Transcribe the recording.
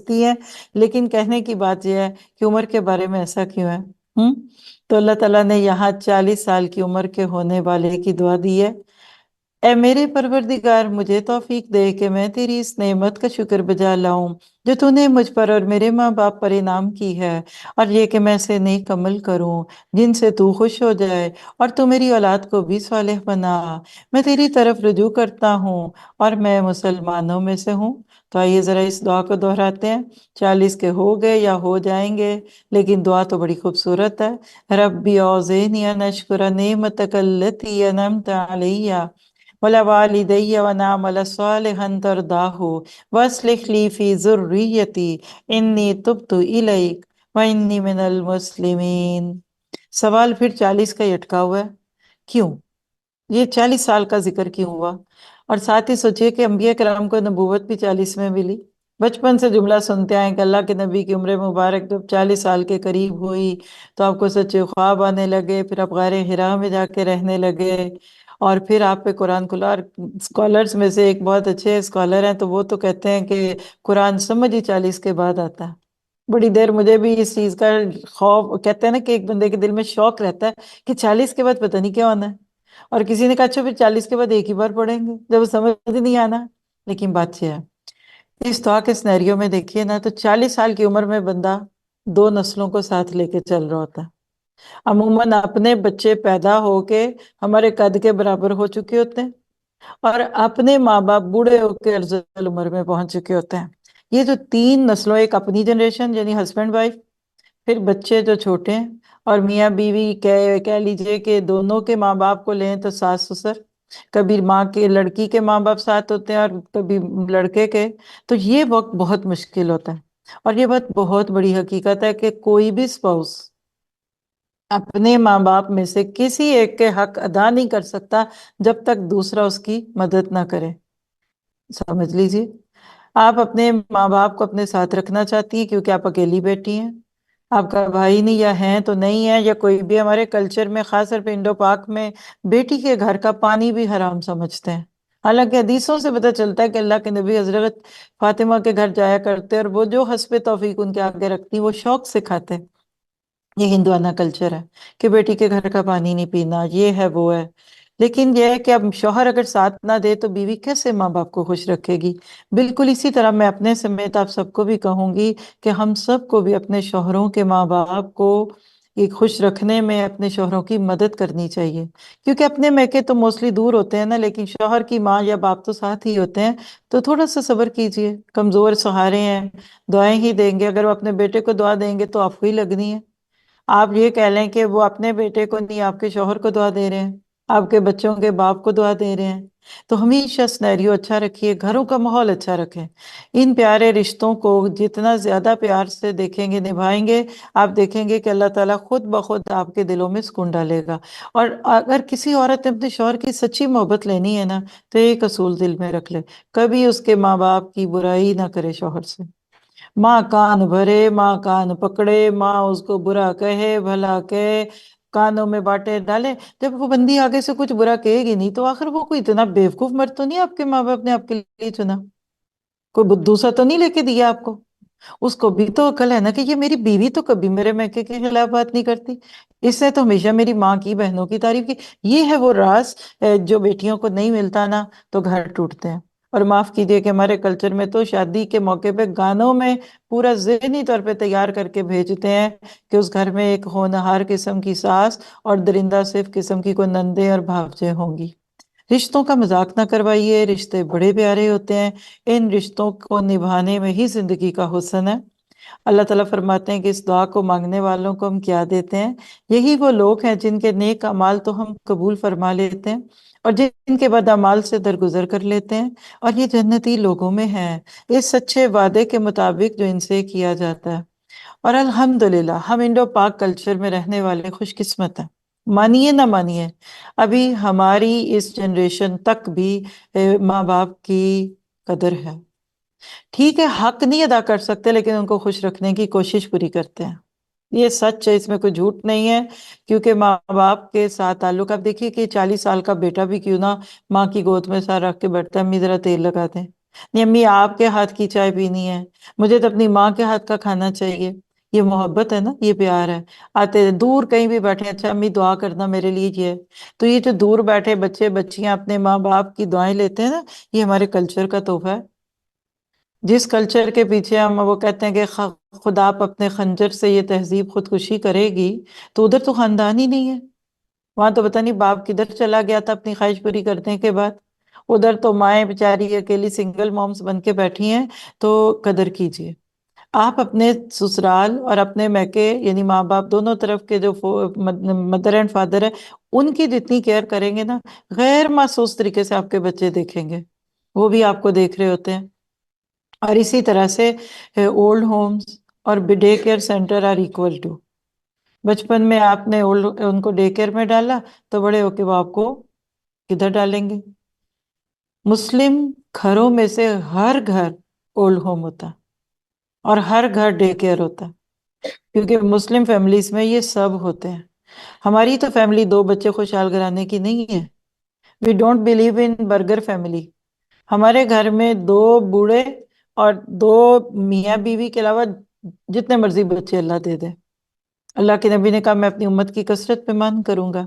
ہستی ہے، لیکن کہنے کی بات یہ ہے کہ عمر کے بارے میں ایسا کیوں ہے؟ ہم تو اللہ تعالیٰ نے یہاں 40 سال کی عمر کے ہونے والے کی دعا دی ہے، اے میرے پروردگار مجھے توفیق دے کہ میں تیری اس نعمت کا شکر بجا لاؤں جو تو نے مجھ پر اور میرے ماں باپ پر انعام کی ہے، اور یہ کہ میں سے نیک عمل کروں جن سے تو خوش ہو جائے، اور تو میری اولاد کو بھی صالح بنا۔ میں تیری طرف رجوع کرتا ہوں اور میں مسلمانوں میں سے ہوں۔ تو آئیے ذرا اس دعا کو دہراتے ہیں۔ 40 کے ہو گئے یا ہو جائیں گے، لیکن دعا تو بڑی خوبصورت ہے۔ ربی اوزعنی ان اشکر نعمتک التی انعمت علیہ وَلَا وَالِدَيَّ وَنَعْمَلَ صَالِحًا تَرْضَاهُ وَأَصْلِحْ لِي فِي ذُرِّيَّتِي إِنِّي تُبْتُ إِلَيْكَ وَإِنِّي مِنَ الْمُسْلِمِينَ۔ سوال پھر 40 کا ہی اٹکا ہوا ہے، کیوں؟ یہ 40 سال کا ذکر کیوں ہوا؟ اور ساتھ ہی سوچئے کہ انبیاء کرام کو نبوت بھی 40 میں ملی۔ بچپن سے جملہ سنتے آئے کہ اللہ کے نبی کی عمر مبارک جب 40 سال کے قریب ہوئی تو آپ کو سچے خواب آنے لگے، پھر آپ غار حرا میں جا کے رہنے لگے، اور پھر آپ پہ قرآن کھلا۔ اور اسکالرز میں سے ایک بہت اچھے اسکالر ہیں تو وہ تو کہتے ہیں کہ قرآن سمجھ ہی 40 کے بعد آتا ہے۔ بڑی دیر مجھے بھی اس چیز کا خوف، کہتے ہیں نا کہ ایک بندے کے دل میں شوق رہتا ہے کہ 40 کے بعد پتہ نہیں کیا ہونا ہے، اور کسی نے کہا اچھا پھر 40 کے بعد ایک ہی بار پڑھیں گے جب سمجھ نہیں آنا۔ لیکن بات یہ ہے، اس دعا کے سینیریو میں دیکھیے نا تو 40 سال کی عمر میں بندہ 2 نسلوں کو ساتھ لے کے چل رہا ہوتا ہے۔ عموماً اپنے بچے پیدا ہو کے ہمارے قد کے برابر ہو چکے ہوتے ہیں، اور اپنے ماں باپ بوڑھے ہو کے ارذل عمر میں پہنچ چکے ہوتے ہیں۔ یہ جو 3 نسلوں، ایک اپنی جنریشن یعنی ہسبینڈ وائف، پھر بچے جو چھوٹے ہیں، اور میاں بیوی کہہ لیجئے کہ دونوں کے ماں باپ کو لیں تو ساس سسر، کبھی ماں کے لڑکی کے ماں باپ ساتھ ہوتے ہیں اور کبھی لڑکے کے، تو یہ وقت بہت مشکل ہوتا ہے۔ اور یہ بات بہت بڑی حقیقت ہے کہ کوئی بھی سپاؤس اپنے ماں باپ میں سے کسی ایک کے حق ادا نہیں کر سکتا جب تک دوسرا اس کی مدد نہ کرے۔ سمجھ لیجیے، آپ اپنے ماں باپ کو اپنے ساتھ رکھنا چاہتی ہیں کیونکہ آپ اکیلی بیٹی ہیں، آپ کا بھائی نہیں، یا ہیں تو نہیں ہے، یا کوئی بھی ہمارے کلچر میں خاص طور پہ انڈو پاک میں بیٹی کے گھر کا پانی بھی حرام سمجھتے ہیں۔ حالانکہ حدیثوں سے پتہ چلتا ہے کہ اللہ کے نبی حضرت فاطمہ کے گھر جایا کرتے، اور وہ جو حسب توفیق ان کے آگے رکھتی وہ شوق سے کھاتے۔ یہ ہندوانہ کلچر ہے کہ بیٹی کے گھر کا پانی نہیں پینا، یہ ہے وہ ہے۔ لیکن یہ ہے کہ اب شوہر اگر ساتھ نہ دے تو بیوی کیسے ماں باپ کو خوش رکھے گی؟ بالکل اسی طرح میں اپنے سمیت آپ سب کو بھی کہوں گی کہ ہم سب کو بھی اپنے شوہروں کے ماں باپ کو ایک خوش رکھنے میں اپنے شوہروں کی مدد کرنی چاہیے، کیونکہ اپنے میکے تو موسٹلی دور ہوتے ہیں نا، لیکن شوہر کی ماں یا باپ تو ساتھ ہی ہوتے ہیں۔ تو تھوڑا سا صبر کیجئے، کمزور سہارے ہیں، دعائیں ہی دیں گے۔ اگر وہ اپنے بیٹے کو دعا دیں گے تو آپ کو ہی لگنی ہے۔ آپ یہ کہہ لیں کہ وہ اپنے بیٹے کو نہیں، آپ کے شوہر کو دعا دے رہے ہیں، آپ کے بچوں کے باپ کو دعا دے رہے ہیں۔ تو ہمیشہ سینیریو اچھا رکھیے، گھروں کا ماحول اچھا رکھیں۔ ان پیارے رشتوں کو جتنا زیادہ پیار سے دیکھیں گے، نبھائیں گے، آپ دیکھیں گے کہ اللہ تعالیٰ خود بخود آپ کے دلوں میں سکون ڈالے گا۔ اور اگر کسی عورت نے اپنے شوہر کی سچی محبت لینی ہے نا تو ایک اصول دل میں رکھ لے، کبھی اس کے ماں باپ کی برائی نہ کرے شوہر سے۔ ماں کان بھرے، ماں کان پکڑے، ماں اس کو برا کہے بھلا کہے، کانوں میں باٹے ڈالے، جب وہ بندی آگے سے کچھ برا کہے گی نہیں تو آخر وہ کوئی اتنا بیوقوف مرد تو نہیں آپ کے ماں باپ نے آپ کے لیے چنا، کوئی بدوسا تو نہیں لے کے دیا آپ کو۔ اس کو بھی تو عقل ہے نا کہ یہ میری بیوی تو کبھی میرے میکے کے خلاف بات نہیں کرتی، اس نے تو ہمیشہ میری ماں کی، بہنوں کی تعریف کی۔ یہ ہے وہ راز جو بیٹیوں کو نہیں ملتا نا تو گھر ٹوٹتے ہیں۔ اور معاف کیجیے کہ ہمارے کلچر میں تو شادی کے موقع پہ گانوں میں پورا ذہنی طور پہ تیار کر کے بھیجتے ہیں کہ اس گھر میں ایک ہونہار قسم کی ساس اور درندہ صرف قسم کی کوئی نندیں اور بھاوجیں ہوں گی۔ رشتوں کا مذاق نہ کروائیے، رشتے بڑے پیارے ہوتے ہیں، ان رشتوں کو نبھانے میں ہی زندگی کا حسن ہے۔ اللہ تعالیٰ فرماتے ہیں کہ اس دعا کو مانگنے والوں کو ہم کیا دیتے ہیں؟ یہی وہ لوگ ہیں جن کے نیک اعمال تو ہم قبول فرما لیتے ہیں اور جن کے بد اعمال سے درگزر کر لیتے ہیں، اور یہ جنتی لوگوں میں ہیں اس سچے وعدے کے مطابق جو ان سے کیا جاتا ہے۔ اور الحمدللہ ہم انڈو پاک کلچر میں رہنے والے خوش قسمت ہیں، مانیے نہ مانیے، ابھی ہماری اس جنریشن تک بھی ماں باپ کی قدر ہے۔ ٹھیک ہے حق نہیں ادا کر سکتے لیکن ان کو خوش رکھنے کی کوشش پوری کرتے ہیں، یہ سچ ہے، اس میں کوئی جھوٹ نہیں ہے۔ کیونکہ ماں باپ کے ساتھ تعلق، آپ دیکھیے کہ 40 سال کا بیٹا بھی کیوں نہ ماں کی گود میں سار رکھ کے بیٹھتا ہے، امی ذرا تیل لگا دیں، نہیں امی آپ کے ہاتھ کی چائے پینی ہے، مجھے تو اپنی ماں کے ہاتھ کا کھانا چاہیے۔ یہ محبت ہے نا، یہ پیار ہے۔ آتے دور کہیں بھی بیٹھے، اچھا امی دعا کرنا میرے لیے یہ ہے۔ تو یہ جو دور بیٹھے بچے بچیاں اپنے ماں باپ کی دعائیں لیتے ہیں نا، یہ ہمارے کلچر کا تحفہ ہے۔ جس کلچر کے پیچھے ہم وہ کہتے ہیں کہ خدا اپنے خنجر سے یہ تہذیب خودکشی کرے گی، تو ادھر تو خاندان ہی نہیں ہے۔ وہاں تو پتہ نہیں باپ کدھر چلا گیا تھا اپنی خواہش پوری کرنے کے بعد۔ ادھر تو مائیں بیچاری اکیلی سنگل مومز بن کے بیٹھی ہیں۔ تو قدر کیجئے آپ اپنے سسرال اور اپنے میکے، یعنی ماں باپ دونوں طرف کے جو مدر اینڈ فادر ہے، ان کی جتنی کیئر کریں گے نا، غیر محسوس طریقے سے آپ کے بچے دیکھیں گے، وہ بھی آپ کو دیکھ رہے ہوتے ہیں۔ اور اسی طرح سے اولڈ ہومز اور day care centre are equal to. بچپن میں آپ نے ان کو ڈے کیئر میں ڈالا، تو بڑے ہو کے وہ آپ کو کدھر ڈالیں گے؟ مسلم گھروں میں سے ہر گھر اولڈ ہوم ہوتا ہے اور ہر گھر ڈے کیئر ہوتا ہے، کیونکہ مسلم فیملیز میں یہ سب ہوتے ہیں۔ ہماری تو فیملی دو بچے خوشحال گھرانے کی نہیں ہے۔ We don't believe in burger family. ہمارے گھر میں دو بوڑھے اور دو میاں بیوی کے علاوہ جتنے مرضی بچے اللہ دے دے۔ اللہ کے نبی نے کہا میں اپنی امت کی کثرت پہ مان کروں گا۔